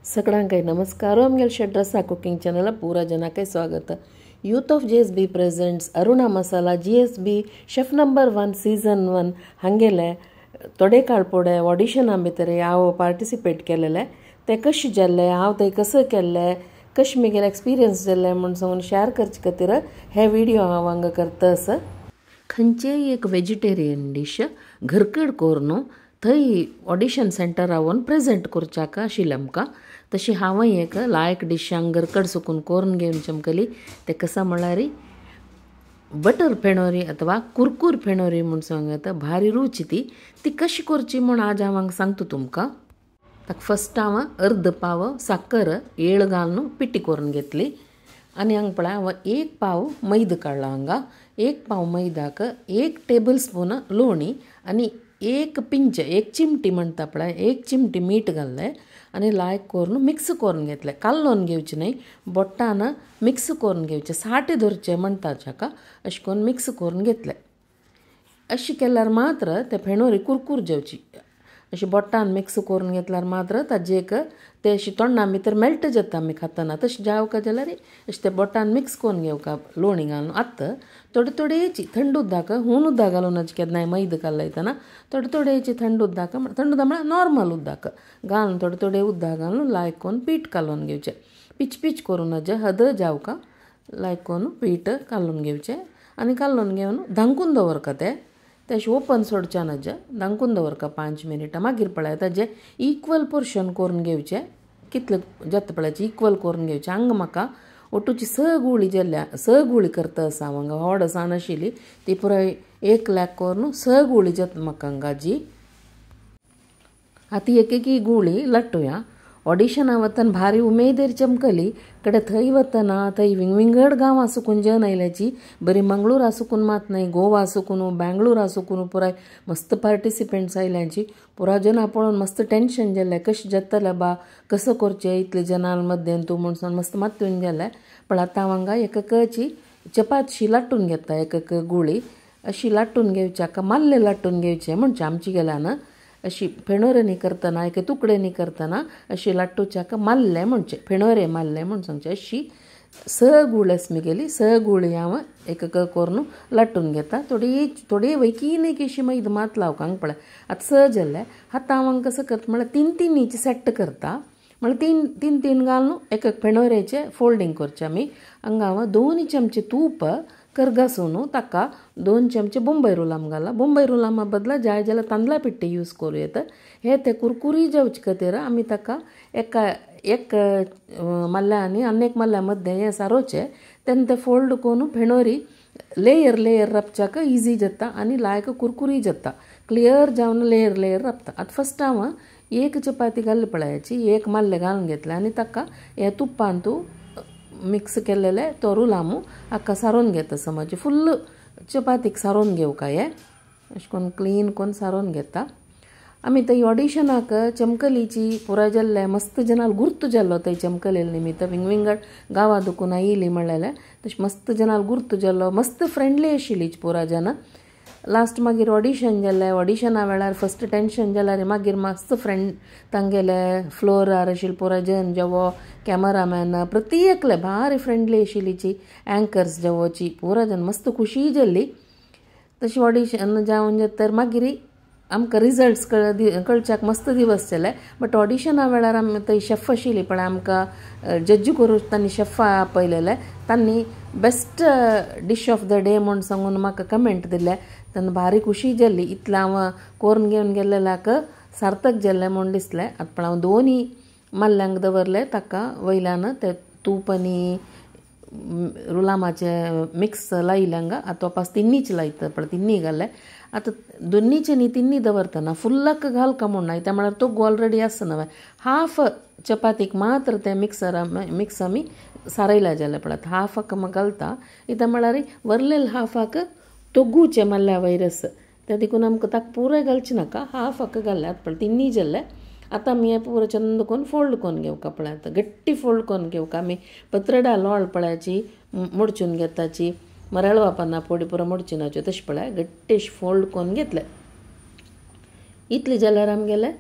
सगळ्यांक नमस्कार. आमगेल शेड्रसा cooking channel पूरा जनाक स्वागत. Youth of JSB presents Aruna masala GSB chef number 1 season 1 हांगेले थोडे काळपोडे ऑडिशना भितर हांव पार्टिसिपेट केलेले. ते कशें जाल्ले, हांव ते कसं केल्ले, कशें म्हगेले एक्सपिरियन्स जाल्ले म्हूण सांगून शेअर करचे खातीर हे व्हिडिओ हांव हांगा करतास. खंयचेय एक वेजिटेरियन डिश घरकड करून थंय ऑडिशन सेंटर रावन प्रेजेंट करच्याक आशिल्लें आमकां. तशी हांव एक लायक डिशांक घरकड सुकून करून घेवन चमकली. ते कसं म्हळ्यार बटर फेणोरी अथवा कुरकुर फेणोरी म्हूण सांगता. भारी रुची ती कशी करची म्हूण आज हांव हांगा सांगता तुमकां. ताका फस्ट हांव अर्द पाव साखर येळ घालून पिठी करून घेतली. आनी हांगा पळय हांव 1 पाव मैदा काडला. हांगा 1 पाव मैदाक 1 टेबल स्पून लोणी आनी 1 पिंच 1 चिमटी म्हणटा पळय 1 चिमटी मीठ घाल्लें आनी लायक करून मिक्स करून घेतलें. कालोवन घेवचें न्हय, बोट्टान मिक्स करून घेवचें, साठे धरचें म्हणटा जाका अशें करून मिक्स करून घेतलें. अशें केल्यार मात्र ते फेणोरी कुरकुर जेवची. अशें बोट्टान मिक्स करून घेतल्यार मात्र ताजेक ते अशें तोंडा भितर मेल्ट जाता आमी खातना. तशें जावका जाल्यार अशें ते बोट्टान मिक्स करून घेवका लोणी घालून. आतां थोडे थोडेची थंड उदकाक हून उदक घालून केन्नाय मैदा घालयतना थोडे थोडेची थंड उदक म्हळ्यार नॉर्मल उदक घालून थोडे थोडे उदक घालून लायक करून पीठ कालोवन घेवचें. पिच पिच करून हद जावका लायक करून पीठ कालोवन घेवचें आनी कालोवन घेवन धांकून दवरका. ते अशें ओपन सोडचें ना, धांकून दवरका 5 मिनिटां. मागीर पळय ताजें इक्वल पोर्शन करून घेवचें. कितलें जाता पळय इक्वल करून घेवचें. हांगा म्हाका ओटूची स गुळी करता आसा हांव. हांगा व्हड आसा नाशिल्ली ती पुराय 1 लाख करून 6 गुळी जाता म्हाका हांगाची. आतां एक गुळी लाट्टुया. ऑडिशना वतना भारी उमेदीर चमकली. कडे थंय वतना थंय विंगड गांवां सुकून जन आयल्याची. बरी मंगळूर आसुकून मात न्हय, गोवा आसुकून बँगलोर आसुकून पुराय मस्त पार्टिसिपेंट्स आयल्यांची. पुरा जना पळोवन मस्त टेन्शन जाल्लें. कशें जातलें बा, कसं करचें इतले जनां मद्दे तूं म्हणून मस्त मातून गेलें. पण आतां हांव हांगा एकची चपातशी लाट्टून घेता. एक गुळी अशी लाट्टून घेवच्या माल्ले लाट्टून घेवचें म्हणचें आमची गेल्यान. अशी फेणोऱ्यांनी करतना एक तुकड्यांनी करतना अशी लाट्टूच्याक माल्ले म्हणचें, फेणोरे माल्ले म्हूण सांगचें. अशी 6 गुळी आसा म्हगेली. 6 गुळी हांव एक करून लाट्टून घेता. थोडी वैकीन एक अशी मैदा मात लावका. हांगा पळय आतां 6 जाल्ले. आतां हांव हांगा कसं करता म्हळ्यार 3 सेट करता. म्हळ्यार 3 घालून एक फेणोऱ्याचें फोल्डिंग करचें आमी. हांगा हांव 2 चमचे तूप करगासून ताका 2 चमचे बॉम्बे रुलाम घाला. बॉम्बे रुलामा बदला जाय जाल्यार तांदळा पिट्टी यूज करूं येता. हे ते कुरकुरी जेवचे खातीर आमी ताका एक मल्ल्या आनी आनेक मल्ल्या मद्दे हें सारोचें. तेन्ना ते फोल्ड करून फेणोरी लेयर रपच्याक इजी जाता आनी लायक कुरकुरी जाता. क्लियर जावन लेयर रपता. आतां फस्ट हांव 1 चपाती घाल्ली पळयाची, 1 मल्ले घालून घेतले आनी ताका हे तुप्पान तूं मिक्स केलेले तो रुलामू हाका सारोन घेता. समज फुल्ल चपातीक सारोन घेवका. हे अशें करून क्लीन करून सारोन घेता. आमी थंय ऑडिशनाक चमकलीची पुराय जाल्ले मस्त जनाल गुर्तू जाल्लो थंय चमकलेले निमित्त. विंगड गांवां दुखून आयिल्ली म्हणलेलें. तशें मस्त जनाल गुर्तू जाल्लो. मस्त फ्रेंडली आशिल्ली पुरा जना. लास्ट मागीर ऑडिशन जाल्लें. ऑडिशना वेळार फस्ट टेन्शन जाल्यार मागीर मस्त फ्रेंड तांगेले फ्लोरार आशिल्ले पुराय जन जेवो कॅमेरामॅन प्रत्येकले भारी फ्रेंडली आशिल्लीची. एंकर्स जेवोची पुरा जन मस्त खुशी जाल्ली. तशी ऑडिशन जावन तर मागीर आमकां रिजल्ट्स कळच्याक मस्त दिवस जाले. बट ऑडिशना वेळार आमी थंय शेफ आशिल्ली पण आमकां जज करून तांणी शेफा आपयलेले. तांणी best dish of the day म्हूण सांगून म्हाका कमेंट दिले. तेन्ना भारी खुशी जाल्ली. इतलें हांव करून घेवन गेल्ल्याक सार्थक जाल्लें म्हूण दिसलें. आतां हांव 2 मल्ल्यांक दवरले. ताका वयल्यान ते तूप आनी रुलामाचे मिक्स लायल्यांक आतां वापस 3चे लायता पण 3 घाल्ले. आतां 2चे न्ही 3 दवरतना फुल्लाक घालका म्हूण ना. त्या म्हळ्यार तोग ऑलरेडी आसा न्हय. हाफ चपातीक मात्र ते मिक्स आमी सारयल्या जाल्यार पळय हाफाक घालता. इता म्हळ्यार वरलेल हाफाक तोगूचे मल्ल्या वयरस. त्या देखून आमकां ताका पुराय घालचें नाका. हाफाक घाल्यात पण 3 जाल्ले. आतां आमी हें पुरो चंद करून फोल्ड करून घेवका. पळय आतां गट्टी फोल्ड करून घेवका. आमी पत्रडा लोळ पळयाची मोडचून घेताची. मरळवा पानां पोडी पुरो मोडचिनाच्यो तशें पळय गट्टेश फोल्ड करून घेतले. इतलें जाल्यार आमगेले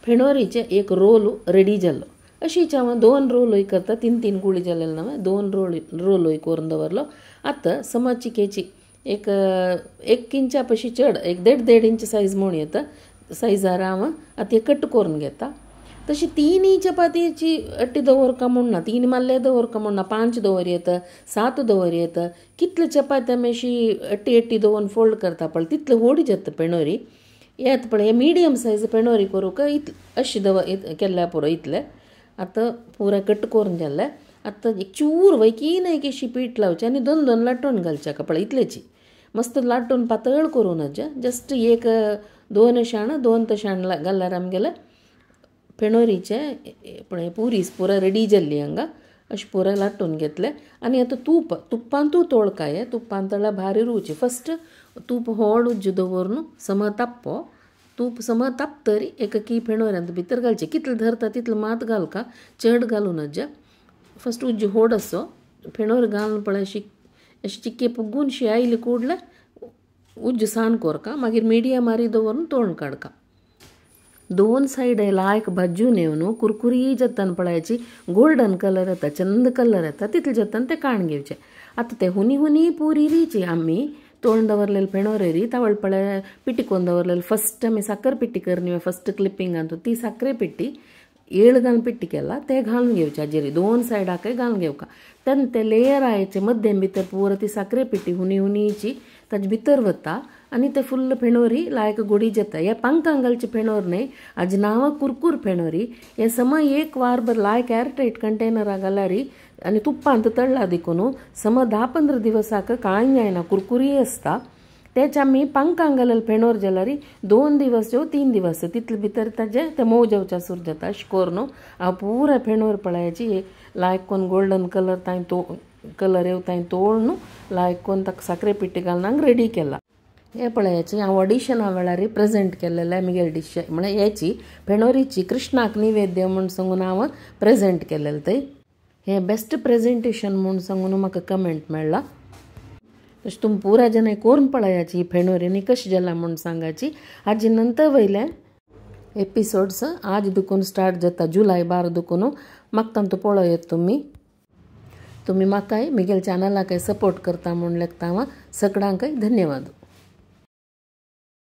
फेणोरीचे एक रोल रेडी जालो. अशीच हांव 2 रोल होय करता 3 गुळी जालेले नवे 2 रोल होय करून दवरलो. आतां समज चिकेची एक इंचा पशी चड एक 1.5 इंच सायज म्हूण येता सायजार हांव आतां कट करून घेता. तशी 3 चपातीची अट्टी दवरका म्हूण ना 3 माल्ले दवरका म्हूण ना 5 दवर येता 7 दवर येता कितले चपाती आमी अशी अट्टी दवरून फोल्ड करता पळय तितले व्हड जाता पेणोरी येता पळय मिडियम सायज पेणोरी करूंक अशी केल्ल्या पुरो इतले. आतां पुरा कट करून जाल्ले. आतां एक चूर वयकीन एक अशी पीठ लावचें आनी 2 लाटून घालचे पळय इतलेची मस्त लाटून पातळ करून जस्ट एक 2 शाण 2 शाण घाल्यार आमगेले पेणोरीचे पळय पुरा रेडी जाल्ली हांगा अशें पुरा लाटून घेतले. आनी आतां तुपान तूं तोळकाय तुपान तळ्यार भारी रुची. फस्ट तूप व्हड उज्ज दवरून सम ताप्पो तूप सम तापतरी की पेणोऱ्यांत भितर घालचें कितले धरता तितले मात घालका चड घालून फस्ट उज्ज व्हड असो पेणोर घालून पळय अशी चिक्के पुग्गून शी आयली कुडले उज्ज सान कोरका मागीर मिडियमारी दवरून तोळून काडका. 2 सायड लायक भाजून येवन कुरकुरी जातान पळयाची गोल्डन कलर येता चंद कलर येता तितले जातान ते काण घेवचे. आतां ते हुनी पुरी रिची आमी तोळून दवरलेली पेणोरेरी तावळ पळय पिट्टी करून दवरलेली फस्ट आमी साखर पिट्टी करनी फस्ट क्लिपिंगान ती साखरे पिट्टी 7 घालून पिट्टी केला ते घालून घेवचे हाजेरी 2 सायडाकय घालून घेवका. तेन्ना ते लेयर आयचे मध्यम भितर पुरा ती साखरे पिट्टी हुनीची ताजे भितर वता आनी ते फुल्ल पेणोरी लायक गोडी जाता. हे पंखां घालची पेणोर न्हय हाजें नांव कुरकुर पेणोरी. हे सम एक वार भर लायक एअरटायट कंटेनरा घाल्यारी आनी तुप्पांत तळ्ळा देखून सम 10-15 दिवसाक कांय जायना कुरकुरी आसता. तेच आमी पंखां घालेले पेणोर जाल्यार 2 दिवस 3 दिवस तितले भितर ताजे ते मोव जावच्या सुरू जाता. अशें करून हांव पुरा पेणोर पळयाची लायक कोन्न गोल्डन कलर ताई कलर येवताय तोळून लायक कोन्न ताका साखरे पिट्टी घालून हांगा रेडी केला. हे पळयाची हांव ऑडिशना वेळार प्रेजेंट केल्लेले आमगेले डिश म्हळ्यार हेची पेणोरीची कृष्णाक निवेद्य म्हूण सांगून हांव प्रेजेंट केलेले थंय. हे बेस्ट प्रेजेंटेशन म्हूण सांगून म्हाका कमेंट मेळ्ळा. तशें तुमी पुरा जन करून पळयाची पेणोरीनी कशी जाला म्हूण सांगाची. हाजे नंतर वयले एपिसोड्स आज दुखून स्टार्ट जाता जुलय 12 दुखून म्हाका तांतू पळयत तुम्ही म्हाकाय म्हगेल्या चॅनलाकय सपोर्ट करता म्हूण लेखता हांव सगळ्यांकय धन्यवाद.